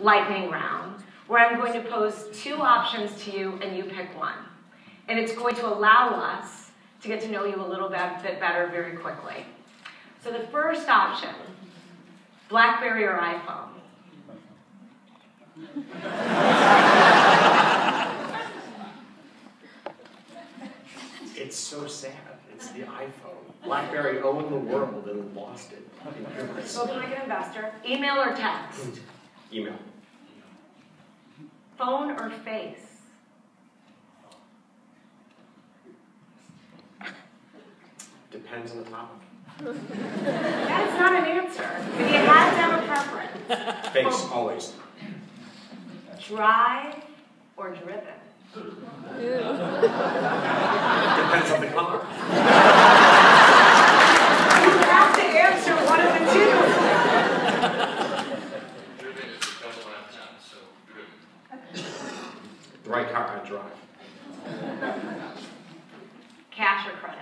lightning round where I'm going to pose two options to you and you pick one. And it's going to allow us to get to know you a little bit better very quickly. So the first option, BlackBerry or iPhone? It's so sad. It's the iPhone. BlackBerry owned the world and lost it. Spoken like an investor. Email or text? Email. Phone or face? Depends on the topic. That's not an answer. If you had to have a preference. Face, always. Drive or driven? Depends on the car. You have to answer one of the two. Driven is the double out, so driven. The right car, I drive. Cash or credit?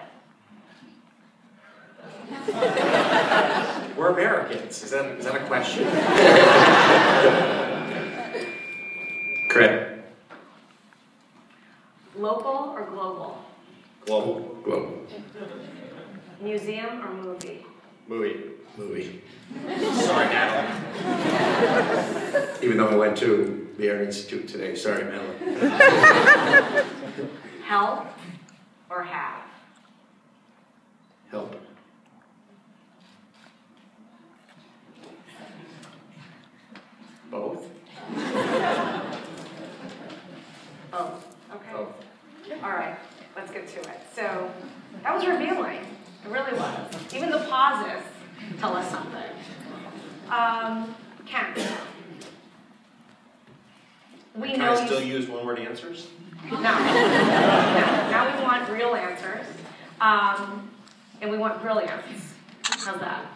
We're Americans. Is that a question? Credit. Local or global? Global. Global. Museum or movie? Movie. Movie. Sorry, Natalie. Even though I went to the Art Institute today. Sorry, Natalie. Help or have? Help. Both? Both. Okay. Both. All right. Let's get to it. So that was revealing. It really was. Even the pauses tell us something. Ken. We Can know I you still use one-word answers? No. Now we want real answers. And we want brilliance. How's that?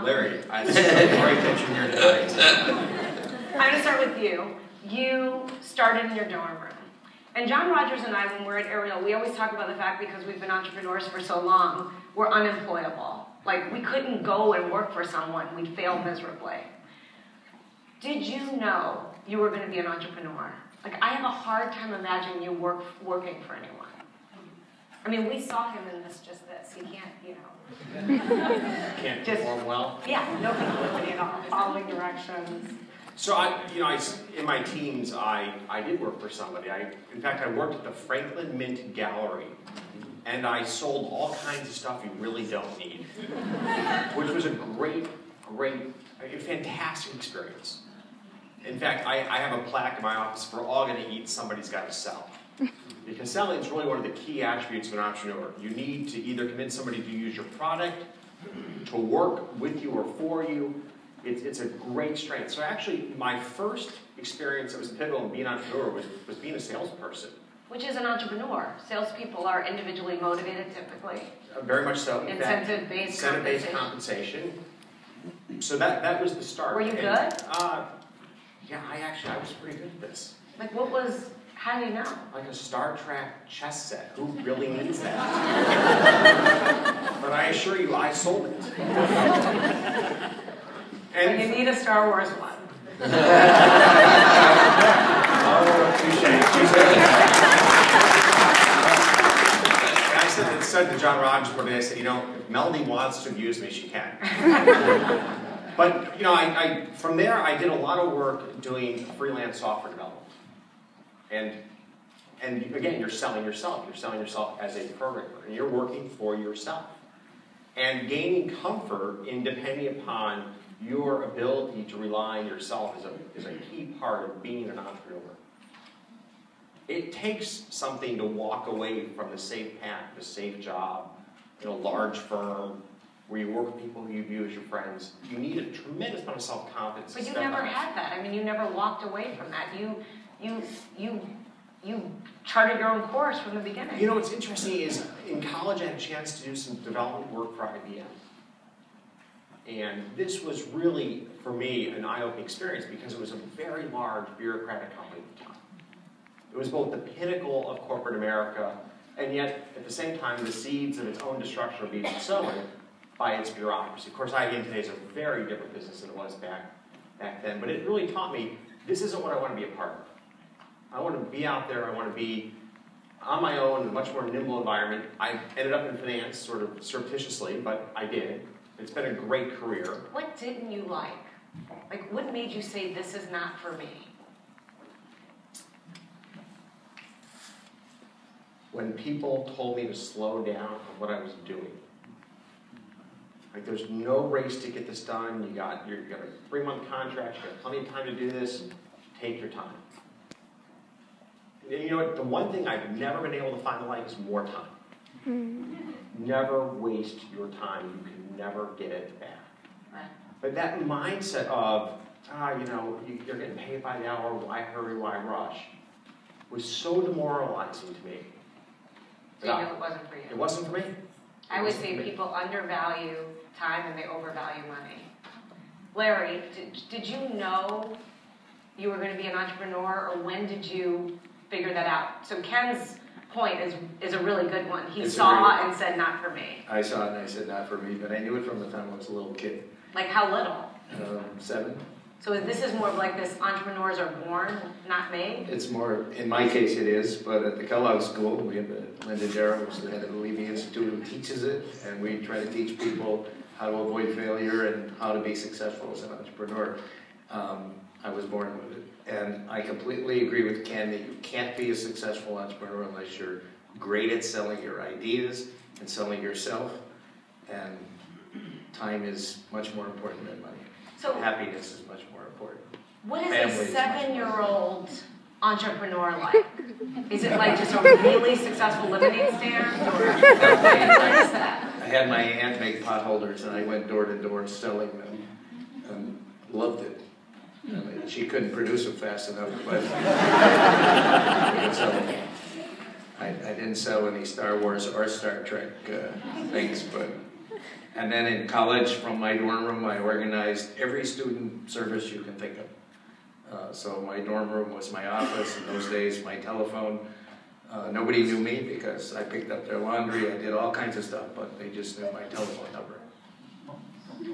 Larry, it's great that you're here tonight. I'm going to start with you. You started in your dorm room. And John Rogers and I, when we're at Ariel, we always talk about the fact because we've been entrepreneurs for so long, we're unemployable. Like, we couldn't go and work for someone. We'd fail miserably. Did you know you were going to be an entrepreneur? Like, I have a hard time imagining you working for anyone. I mean, we saw him in this. He can't, Can't just perform well? Yeah, no complicity at all. Following directions. So in my teens, I did work for somebody. In fact, I worked at the Franklin Mint Gallery, and I sold all kinds of stuff you really don't need, which was a great, fantastic experience. In fact, I have a plaque in my office: "We're all going to eat, somebody's got to sell." Because selling is really one of the key attributes of an entrepreneur. You need to either convince somebody to use your product, to work with you or for you. It's a great strength. So actually, my first experience that was pivotal in being an entrepreneur was being a salesperson. Which is an entrepreneur. Salespeople are individually motivated, typically. Very much so. Incentive-based compensation. So that was the start. Were you good? Yeah, I was pretty good at this. Like, how do you know? Like a Star Trek chess set. Who really needs that? But I assure you, I sold it. And you need a Star Wars one. I said to John Rogers one day, I said, if Mellody wants to use me, she can. But, from there, I did a lot of work doing freelance software development. And again, you're selling yourself. You're selling yourself as a programmer, and you're working for yourself. And gaining comfort in depending upon your ability to rely on yourself is a key part of being an entrepreneur. It takes something to walk away from the safe path, the safe job, in a large firm, where you work with people who you view as your friends. You need a tremendous amount of self-confidence. But you never had that. I mean, you never walked away from that. You charted your own course from the beginning. What's interesting is, in college I had a chance to do some development work for IBM. And this was really, for me, an eye-opening experience because it was a very large bureaucratic company at the time. It was both the pinnacle of corporate America, and yet, at the same time, the seeds of its own destruction were being sown by its bureaucracy. Of course, IBM today is a very different business than it was back back then, but it really taught me this isn't what I want to be a part of. I want to be out there, I want to be on my own in a much more nimble environment. I ended up in finance sort of surreptitiously, but I did. It's been a great career. What didn't you like? Like, what made you say, this is not for me? When people told me to slow down on what I was doing. Like, there's no race to get this done. You got a 3-month contract. You got plenty of time to do this. Take your time. And you know what? The one thing I've never been able to find like is more time. Never waste your time. You can never get it back. Right. But that mindset of, you're getting paid by the hour, why hurry, why rush, was so demoralizing to me. So you knew it wasn't for you. It wasn't for me. I would say people undervalue time and they overvalue money. Larry, did you know you were going to be an entrepreneur, or when did you figure that out? So Ken's point is a really good one. He saw and said, not for me. I saw it and I said, not for me, but I knew it from the time I was a little kid. Like how little? 7. So this is more of like this entrepreneurs are born, not made? It's more, in my case it is, but at the Kellogg School, we have Linda Darrow, who's the head of the Levy Institute, who teaches it, and we try to teach people how to avoid failure and how to be successful as an entrepreneur. I was born with it. And I completely agree with Ken that you can't be a successful entrepreneur unless you're great at selling your ideas and selling yourself. And time is much more important than money. So happiness is much more important. What is a 7-year-old entrepreneur like? Is it like just a really successful lemonade stand? Or what is that? I had my aunt make pot holders and I went door to door selling them and loved it. I mean, she couldn't produce them fast enough, but I didn't sell any Star Wars or Star Trek things. And then in college, from my dorm room, I organized every student service you can think of. So my dorm room was my office. In those days, my telephone. Nobody knew me because I picked up their laundry. I did all kinds of stuff, but they just knew my telephone number.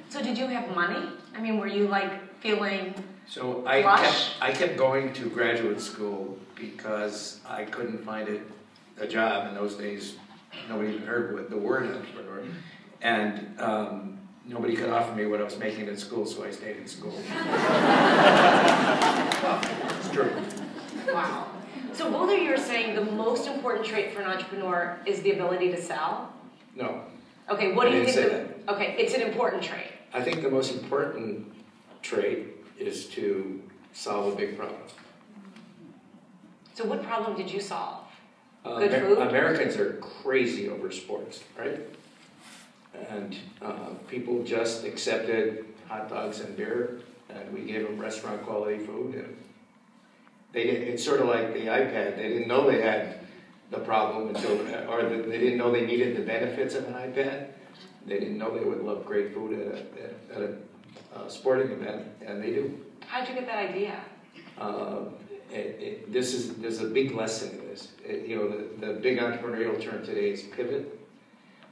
So did you have money? I mean, were you like feeling... So I kept going to graduate school because I couldn't find a job. In those days, nobody even heard the word entrepreneur. And nobody could offer me what I was making in school, so I stayed in school. It's true. Wow. So both of you are saying the most important trait for an entrepreneur is the ability to sell? No. Okay, what do you think? I didn't say that. Okay, it's an important trait. I think the most important trait is to solve a big problem. So what problem did you solve? Good food? Americans are crazy over sports, right? And people just accepted hot dogs and beer, and we gave them restaurant quality food. And it's sort of like the iPad. They didn't know they had the problem until, they didn't know they needed the benefits of an iPad. They didn't know they would love great food at a sporting event, and they do. How'd you get that idea? There's a big lesson in this. The big entrepreneurial term today is pivot.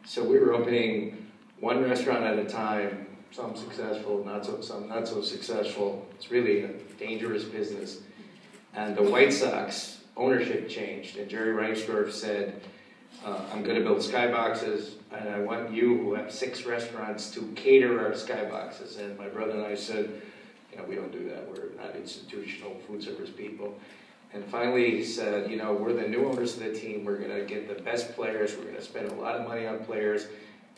So we were opening one restaurant at a time, some successful, some not so successful. It's really a dangerous business. And the White Sox ownership changed, and Jerry Reinsdorf said, I'm going to build skyboxes, and I want you who have 6 restaurants to cater our skyboxes. And my brother and I said, we don't do that. We're not institutional food service people. And finally he said, we're the new owners of the team. We're going to get the best players. We're going to spend a lot of money on players,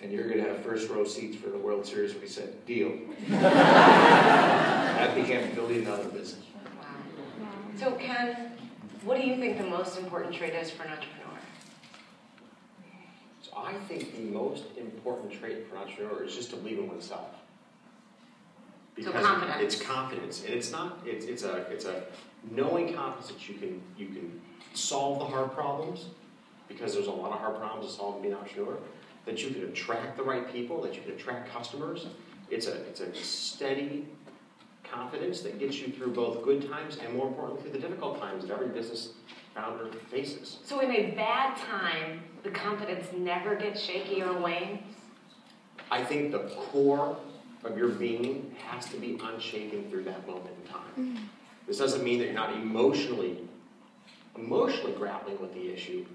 and you're going to have first row seats for the World Series. We said, deal. That became $1 billion business. Wow. So Ken, what do you think the most important trait is for an entrepreneur? So I think the most important trait for an entrepreneur is just to believe in oneself. Because so confidence. It's confidence, and it's a knowing confidence that you can solve the hard problems, because there's a lot of hard problems to solve and be an entrepreneur. That you can attract the right people, that you can attract customers. It's a steady confidence that gets you through both good times and, more importantly, through the difficult times that every business founder faces. So in a bad time, the confidence never gets shaky or wanes? I think the core of your being has to be unshaken through that moment in time. This doesn't mean that you're not emotionally grappling with the issue,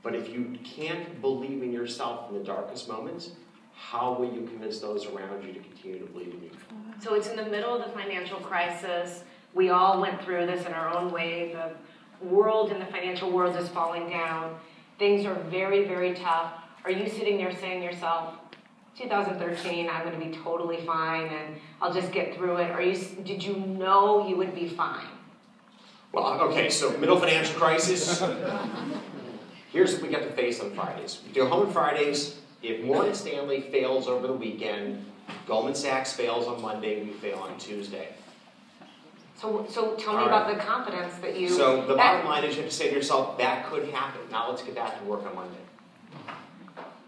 but if you can't believe in yourself in the darkest moments, how will you convince those around you to continue to believe in you? So it's in the middle of the financial crisis. We all went through this in our own way. The world and the financial world is falling down. Things are very, very tough. Are you sitting there saying to yourself, 2013, I'm going to be totally fine and I'll just get through it? Did you know you would be fine? Well, okay, so middle financial crisis. Here's what we got to face on Fridays. We do home on Fridays. If Morgan Stanley fails over the weekend, Goldman Sachs fails on Monday, we fail on Tuesday. So tell me about the confidence that you... So the bottom line is you have to say to yourself, that could happen. Now let's get back to work on Monday.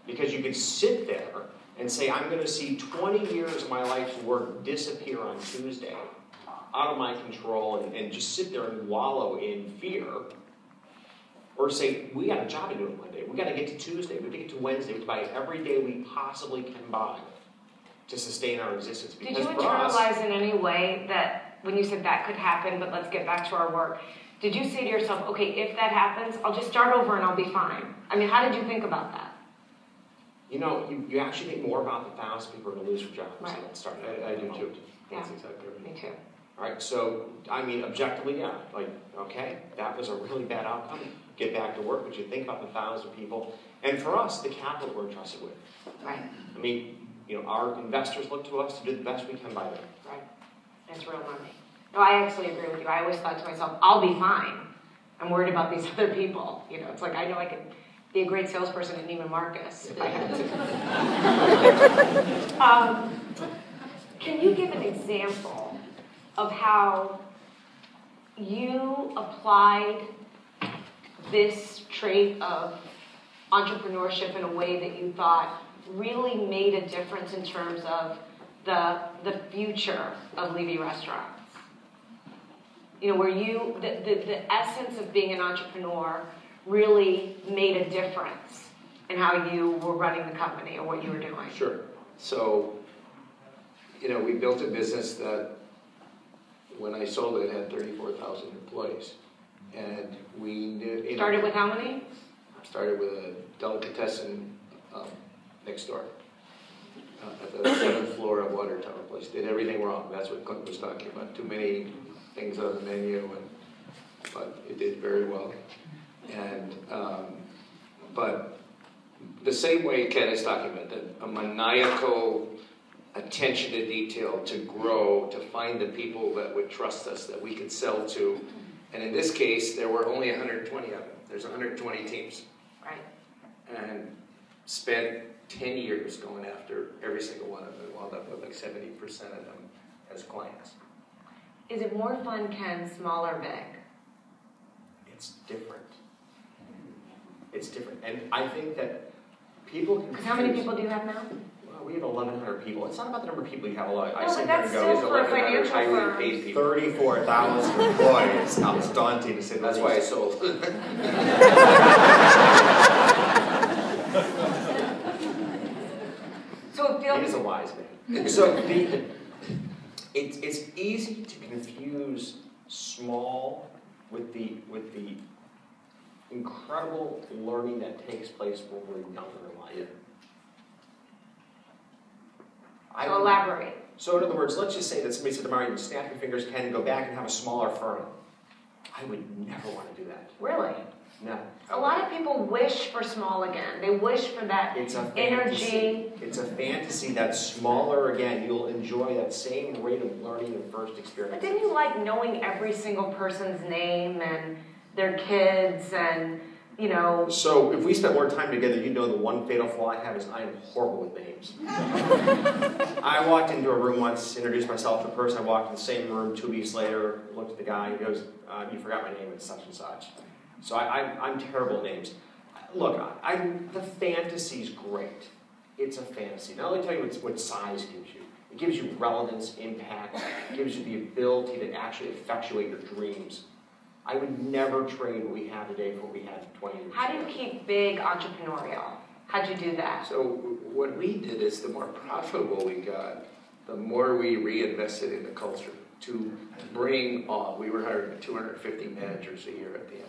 Because you could sit there and say, I'm going to see 20 years of my life's work disappear on Tuesday, out of my control, and just sit there and wallow in fear. Or say, we got a job to do on Monday. We got to get to Tuesday. We have to get to Wednesday. We have to buy every day we possibly can buy to sustain our existence. Did you internalize in any way that when you said that could happen, but let's get back to our work, did you say to yourself, okay, if that happens, I'll just start over and I'll be fine? I mean, how did you think about that? You know, you actually think more about the 1,000 people who are going to lose their jobs. Right. So I do too. Yeah. That's exactly right. Me too. All right, so, I mean, objectively, yeah. Like, okay, that was a really bad outcome. Get back to work, but you think about the 1,000 people. And for us, the capital we're entrusted with. Right. I mean, you know, our investors look to us to do the best we can by them. Right. It's real money. No, I actually agree with you. I always thought to myself, I'll be fine. I'm worried about these other people. You know, it's like I know I could be a great salesperson at Neiman Marcus if I had to. Can you give an example of how you applied this trait of entrepreneurship in a way that you thought really made a difference in terms of the future of Levy restaurants? You know, where you, the essence of being an entrepreneur really made a difference in how you were running the company or what you were doing. Sure. So, you know, we built a business that, when I sold it, had 34,000 employees. And we did... Started with how many? Started with a delicatessen next door. At the 7th floor of Water Tower Place. Did everything wrong. That's what Clint was talking about. Too many things on the menu, but it did very well. And but the same way Ken is talking about, a maniacal attention to detail to grow, to find the people that would trust us, that we could sell to. And in this case, there were only 120 of them. There's 120 teams. Right. And spent 10 years going after every single one of them. Wound up with like 70% of them as clients. Is it more fun, Ken, small or big? It's different. It's different. And I think that people can... Because how many people do you have now? Well, we have 1,100 people. It's not about the number of people you have. I No, sit but there that's and go, still for a financial firm. Paid people. 34,000 employees. That was daunting to say. That's why I sold. So it feels... He is a wise man. So it's easy to confuse small with the incredible learning that takes place when we're younger in life. So elaborate. So in other words, let's just say that somebody said to Mario, snap your fingers, Ken, go back and have a smaller firm. I would never want to do that. Really? No. A lot of people wish for small again. They wish for that energy. It's a fantasy that's smaller again. You'll enjoy that same rate of learning and first experience. But didn't you like knowing every single person's name and their kids and, you know... So if we spent more time together, you'd know the one fatal flaw I have is I am horrible with names. I walked into a room once, introduced myself to the person. I walked in the same room 2 weeks later, looked at the guy, he goes, you forgot my name, it's such and such. So I'm terrible at names. Look, the fantasy's great. It's a fantasy. Now let me tell you what size gives you. It gives you relevance, impact. It gives you the ability to actually effectuate your dreams. I would never trade what we have today for what we had 20 years ago. How do you keep big entrepreneurial? How'd you do that? So what we did is the more profitable we got, the more we reinvested in the culture to bring on, we were hiring 250 managers a year at the end.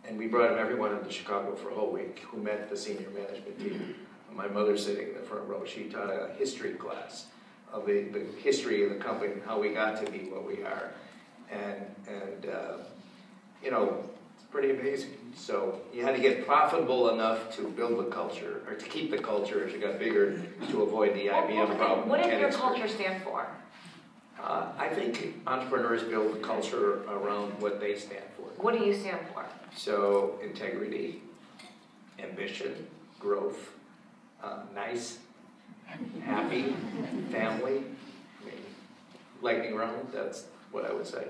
And we brought everyone into Chicago for a whole week who met the senior management team. My mother sitting in the front row, she taught a history class of the history of the company and how we got to be what we are. And you know, it's pretty amazing. So you had to get profitable enough to build the culture, or to keep the culture as you got bigger, to avoid the IBM problem. What did your culture stand for? I think entrepreneurs build a culture around what they stand for. What do you stand for? So integrity, ambition, growth, nice, happy, family. I mean, lightning round, that's what I would say.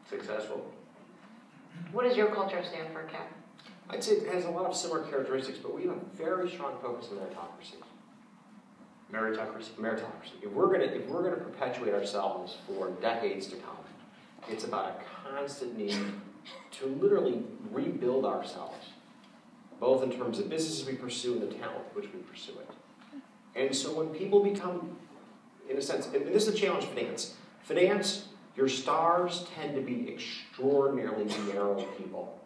Successful. What does your culture stand for, Ken? I'd say it has a lot of similar characteristics, but we have a very strong focus on meritocracy. Meritocracy. If we're gonna perpetuate ourselves for decades to come, it's about a constant need to literally rebuild ourselves, both in terms of businesses we pursue and the talent which we pursue it. And so when people become, in a sense, and this is a challenge for finance, your stars tend to be extraordinarily narrow people.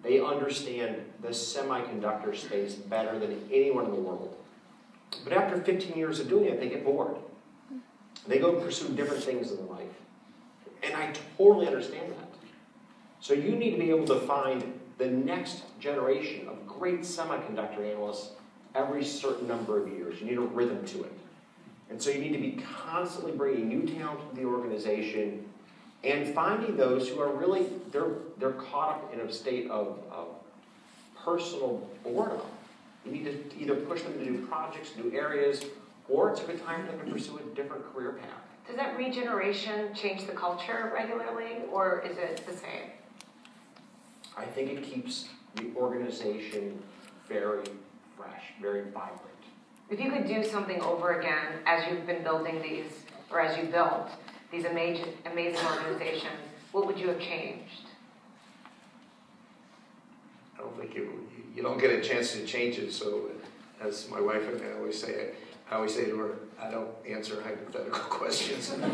They understand the semiconductor space better than anyone in the world. But after 15 years of doing it, they get bored. They go pursue different things in life. And I totally understand that. So you need to be able to find the next generation of great semiconductor analysts every certain number of years. You need a rhythm to it. And so you need to be constantly bringing new talent to the organization and finding those who are really, they're caught up in a state of personal boredom. You need to either push them to do projects, new areas, or it's a good time for them to pursue a different career path. Does that regeneration change the culture regularly, or is it the same? I think it keeps the organization very fresh, very vibrant. If you could do something over again as you've been building these, or as you built these amazing organizations, what would you have changed? I don't think you don't get a chance to change it. So, as my wife and I always say to her, I don't answer hypothetical questions. This is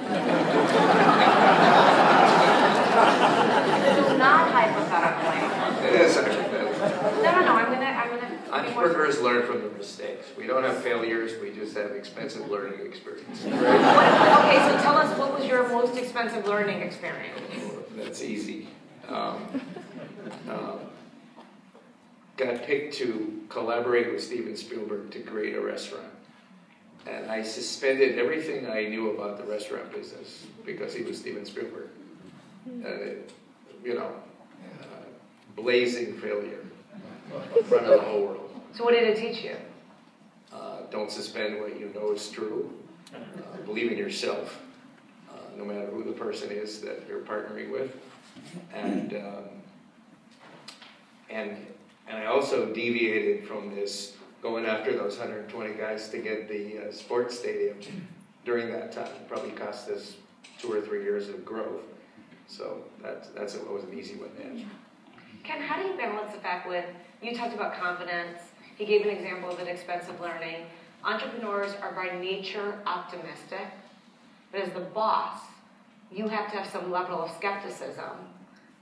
not hypothetical. It is hypothetical. No. I'm gonna. Entrepreneurs learn from their mistakes. We don't have failures. We just have expensive learning experiences. Okay, so tell us, what was your most expensive learning experience? That's easy. Got picked to collaborate with Steven Spielberg to create a restaurant. And I suspended everything I knew about the restaurant business because he was Steven Spielberg. And it, blazing failure in front of the whole world. So what did it teach you? Don't suspend what you know is true. Believe in yourself, no matter who the person is that you're partnering with. And I also deviated from this, going after those 120 guys to get the sports stadium during that time. It probably cost us 2 or 3 years of growth. So that was an easy one to answer. Ken, how do you balance the fact with, you talked about confidence, he gave an example of an expensive learning. Entrepreneurs are by nature optimistic, but as the boss, you have to have some level of skepticism,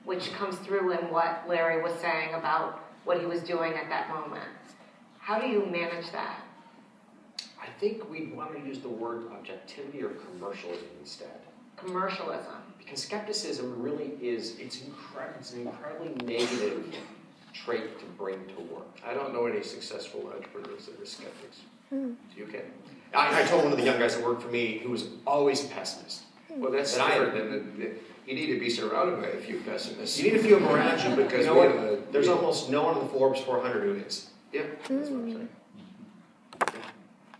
which comes through in what Larry was saying about what he was doing at that moment. How do you manage that? I think we want to use the word objectivity or commercialism instead. Commercialism. Because skepticism really is, it's an incredibly negative trait to bring to work. I don't know any successful entrepreneurs that are skeptics. You can. I told one of the young guys that worked for me who was always a pessimist. Well, that's different than you need to be surrounded by a few pessimists. You need a few around you because you know what? There's almost no one on the Forbes 400 who is. Yeah, that's what I'm saying.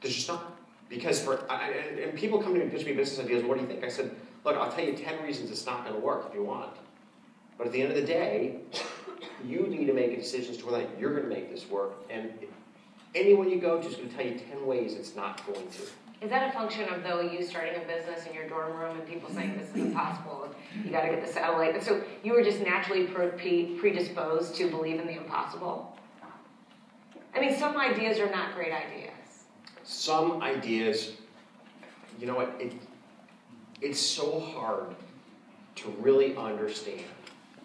There's just not. Because and people come to me and pitch me business ideas, what do you think? I said, look, I'll tell you 10 reasons it's not going to work if you want. But at the end of the day, you need to make a decision as to whether you're going to make this work. And anyone you go to is going to tell you 10 ways it's not going to. Is that a function of, though, you starting a business in your dorm room and people saying this is impossible, you got to get the satellite, and so you were just naturally predisposed to believe in the impossible? I mean, some ideas are not great ideas. Some ideas you know what, it's so hard to really understand.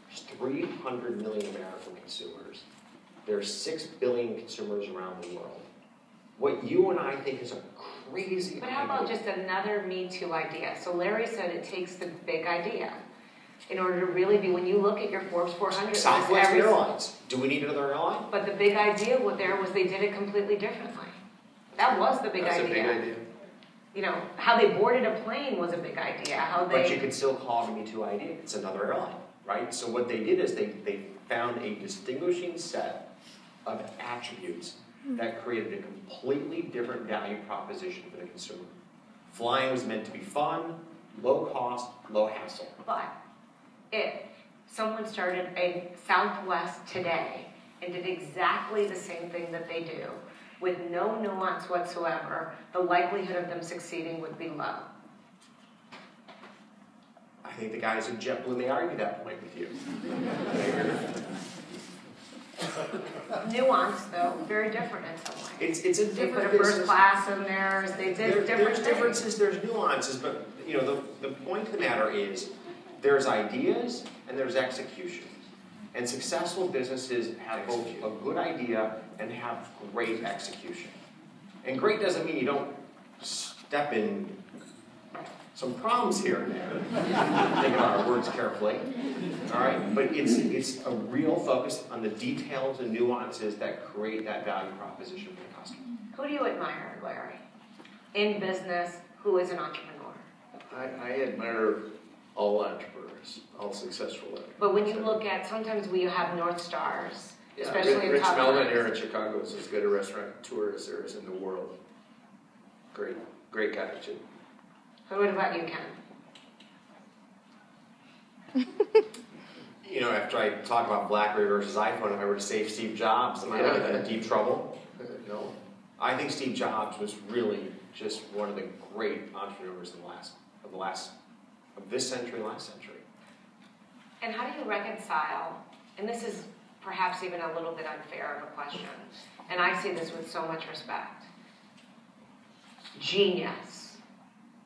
There's 300 million American consumers. There's 6 billion consumers around the world. What you and I think is a crazy idea. But how about just another Me Too idea? So Larry said it takes the big idea in order to really be, when you look at your Forbes 400 Southwest Airlines. Do we need another airline? But the big idea there was they did it completely differently. That was the big idea. That's a big idea. You know, how they boarded a plane was a big idea. But you could still call it a Me Too idea. It's another airline, right? So what they did is they found a distinguishing set of attributes that created a completely different value proposition for the consumer. Flying was meant to be fun, low cost, low hassle. But if someone started a Southwest today and did exactly the same thing that they do, with no nuance whatsoever, the likelihood of them succeeding would be low. I think the guys at JetBlue may argue that point with you. Nuance, though, very different in some ways. It's a They different put a first business. class in theirs. They did different There's things. differences, there's nuances, but you know the point of the matter is there's ideas and there's execution. And successful businesses have both a good idea and have great execution. And great doesn't mean you don't step in some problems here and there. Think about our words carefully. All right? But it's a real focus on the details and nuances that create that value proposition for the customer. Who do you admire, Larry, in business? Who is an entrepreneur? I admire all entrepreneurs, all successful entrepreneurs. But when you look at, sometimes we have North Stars, Yeah, especially in Rich top Mellody firms. here in Chicago is as good a restaurateur as there is in the world. Great guy too. So what about you, Ken? You know, after I talk about BlackBerry versus iPhone, if I were to say Steve Jobs, am I in deep trouble? No. I think Steve Jobs was really just one of the great entrepreneurs of this century, last century. And how do you reconcile, and this is perhaps even a little bit unfair of a question, and I say this with so much respect. Genius.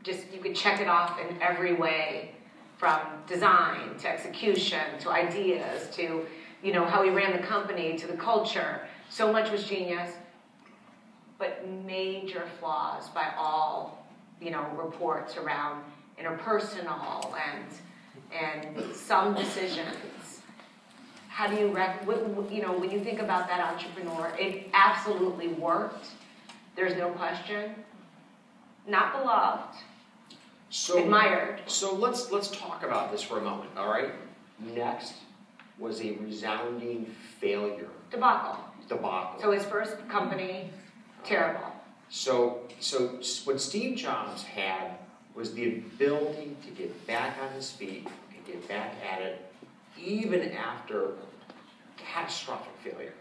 Just, you could check it off in every way, from design to execution to ideas to, you know, how he ran the company to the culture. So much was genius, but major flaws by all, you know, reports around interpersonal and some decisions. How do you, you know, when you think about that entrepreneur, it absolutely worked. There's no question. Not beloved. Admired. So let's talk about this for a moment, all right? Next was a resounding failure. Debacle. So So his first company, terrible. So what Steve Jobs had was the ability to get back on his feet and get back at it, even after catastrophic failure.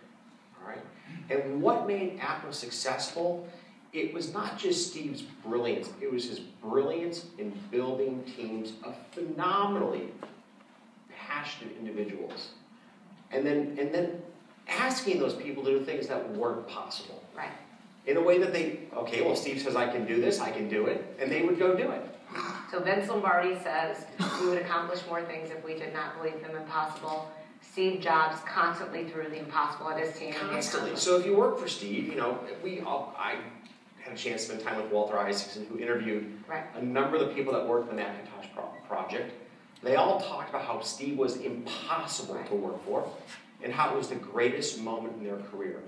All right? And what made Apple successful? It was not just Steve's brilliance, it was his brilliance in building teams of phenomenally passionate individuals. And then asking those people to do things that weren't possible. Right. In a way that well, Steve says I can do this, I can do it, and they would go do it. So Vince Lombardi says we would accomplish more things if we did not believe them impossible. Steve Jobs constantly threw the impossible at his team. Constantly. So if you work for Steve, you know, I had a chance to spend time with Walter Isaacson, who interviewed a number of the people that worked on the Macintosh project. They all talked about how Steve was impossible to work for and how it was the greatest moment in their career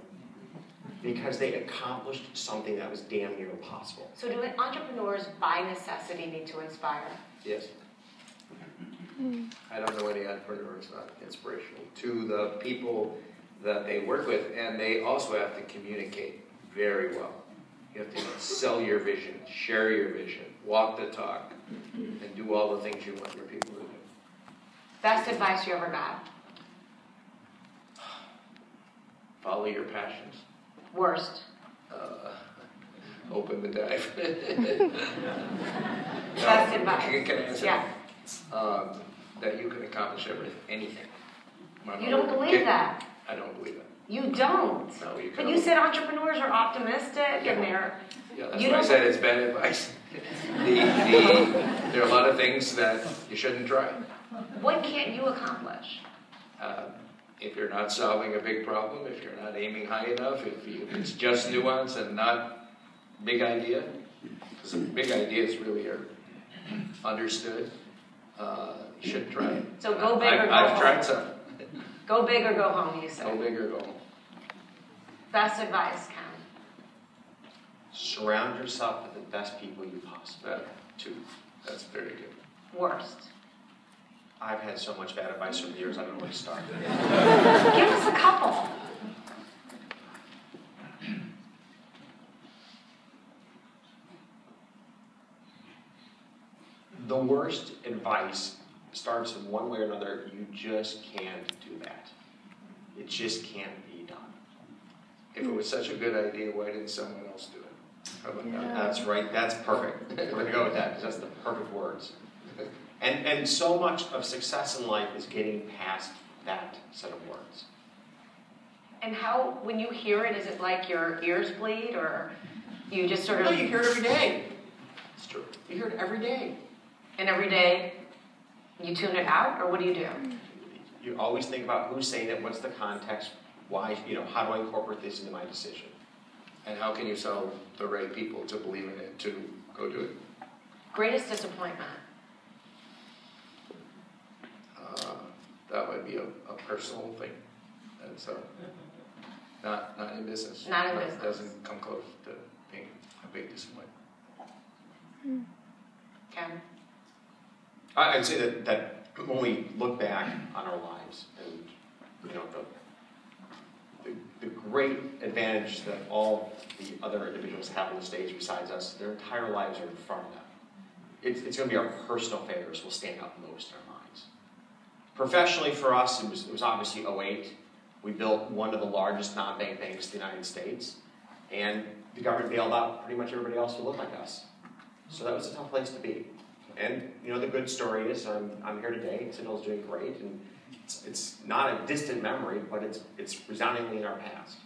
because they accomplished something that was damn near impossible. So do entrepreneurs by necessity need to inspire? Yes. I don't know any entrepreneur who's not inspirational to the people that they work with, and they also have to communicate very well. You have to sell your vision, share your vision, walk the talk, and do all the things you want your people to do. Best advice you ever got? Follow your passions. Worst? Open the dive. Best advice. Can I answer? Yeah. That you can accomplish anything. You don't believe that? I don't believe that. You don't. No, you But can't. you said entrepreneurs are optimistic and they're. Yeah, that's why I said it's bad advice. There are a lot of things that you shouldn't try. What can't you accomplish? If you're not solving a big problem, if you're not aiming high enough, if it's just nuance and not big idea, because big ideas really are understood, you shouldn't try it. So go big or go I've home. tried some. Go big or go home, you say. Go big or go home. Best advice, Ken. Surround yourself with the best people you possibly can. That too. That's very good. Worst. I've had so much bad advice over the years, I don't know where to start. Give us a couple. The worst advice starts in one way or another, you just can't do that. It just can't be done. If it was such a good idea, why didn't someone else do it? How about that? That's right, that's perfect. We're going to go with that because that's the perfect words. And so much of success in life is getting past that set of words. And how, when you hear it, is it like your ears bleed or you just sort of... No, you hear it every day. It's true. You hear it every day. And every day you tune it out, or what do? You always think about who's saying it, what's the context, why, how do I incorporate this into my decision? And how can you sell the right people to believe in it, to go do it? Greatest disappointment? That would be a personal thing. And so, not in business. Not in business. It doesn't come close to being a big disappointment. Ken? I'd say that when we look back on our lives and, the great advantage that all the other individuals have on the stage besides us, their entire lives are in front of them. It's going to be our personal failures will stand out most in our minds. Professionally for us, it was obviously 2008. We built one of the largest non-bank banks in the United States, and the government bailed out pretty much everybody else who looked like us. So that was a tough place to be. And the good story is I'm here today. Citadel's doing great, and it's not a distant memory, but it's resoundingly in our past.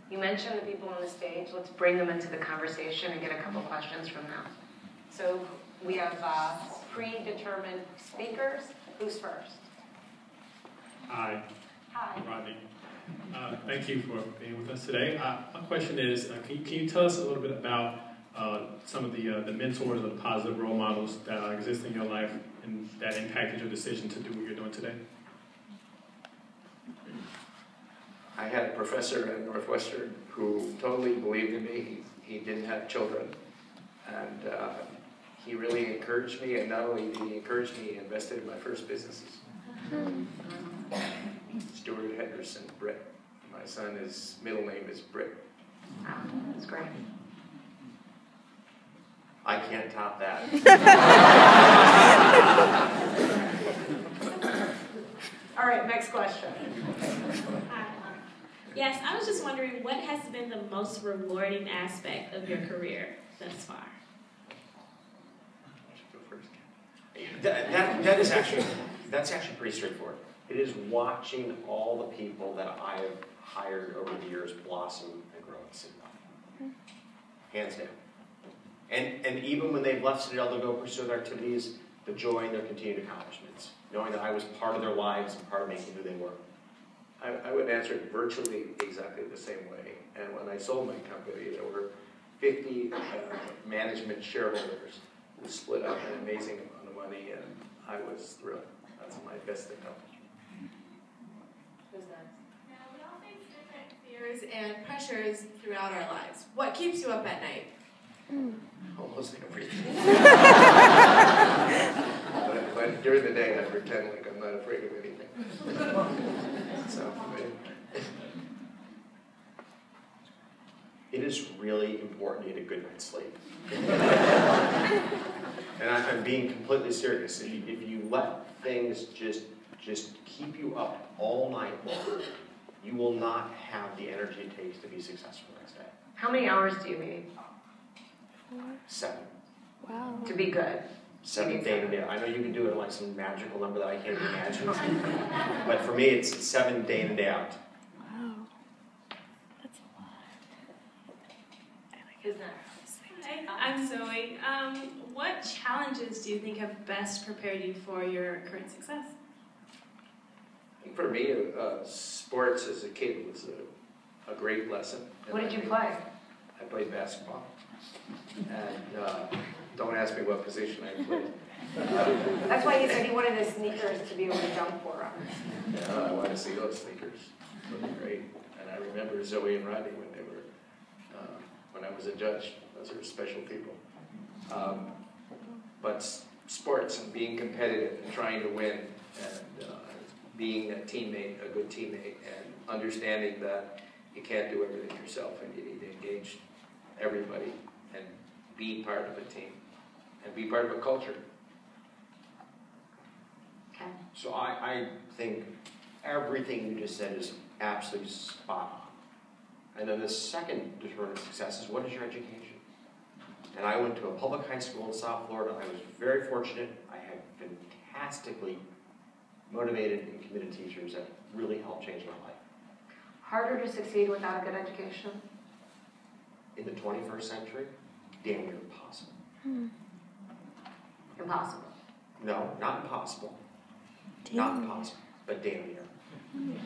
You mentioned the people on the stage. Let's bring them into the conversation and get a couple questions from them. So we have predetermined speakers. Who's first? Hi. Hi. Rodney. Thank you for being with us today. My question is, can you tell us a little bit about some of the mentors or the positive role models that exist in your life and that impacted your decision to do what you're doing today? I had a professor at Northwestern who totally believed in me. He didn't have children, and he really encouraged me, and not only did he encourage me, he invested in my first businesses. Stuart Henderson, Britt. My son's middle name is Britt. Wow, that's great. I can't top that. All right, next question. Hi. Yes, I was just wondering, what has been the most rewarding aspect of your career thus far? That's actually pretty straightforward. It is watching all the people that I have hired over the years blossom and grow at Citadel. Hands down. And even when they've left Citadel to go pursue their activities, the joy in their continued accomplishments, knowing that I was part of their lives and part of making who they were. I would answer it virtually exactly the same way. And when I sold my company, there were 50 management shareholders who split up an amazing amount of money, and I was thrilled. That's my best accomplishment. Who's next? Now, we all face different fears and pressures throughout our lives. What keeps you up at night? Almost everything. but during the day, I pretend like I'm not afraid of anything. So, It is really important to get a good night's sleep. And I'm being completely serious. If you let things just keep you up all night long, you will not have the energy it takes to be successful the next day. How many hours do you need 7. Wow. to be good? 7 day to day. I know you can do it in like some magical number that I can't even imagine. But for me, it's 7 day in and day out. Wow. That's a lot. Who's next? I I'm Zoe. What challenges do you think have best prepared you for your current success? I think for me, sports as a kid was a great lesson. What did you play? I played basketball. And don't ask me what position I played. That's why he said he wanted his sneakers to be able to jump for him. Yeah, I want to see those sneakers. They were great. And I remember Zoe and Rodney when they were, when I was a judge. Those are special people. But sports and being competitive and trying to win and being a teammate, a good teammate, and understanding that you can't do everything yourself and you need to engage everybody and be part of a team and be part of a culture. Okay. So I think everything you just said is absolutely spot on. And then the second determinant of success is, what is your education? And I went to a public high school in South Florida. I was very fortunate. I had fantastically motivated and committed teachers that really helped change my life. Harder to succeed without a good education? In the 21st century, damn near impossible. Impossible. No, not impossible. Not impossible, but damn near.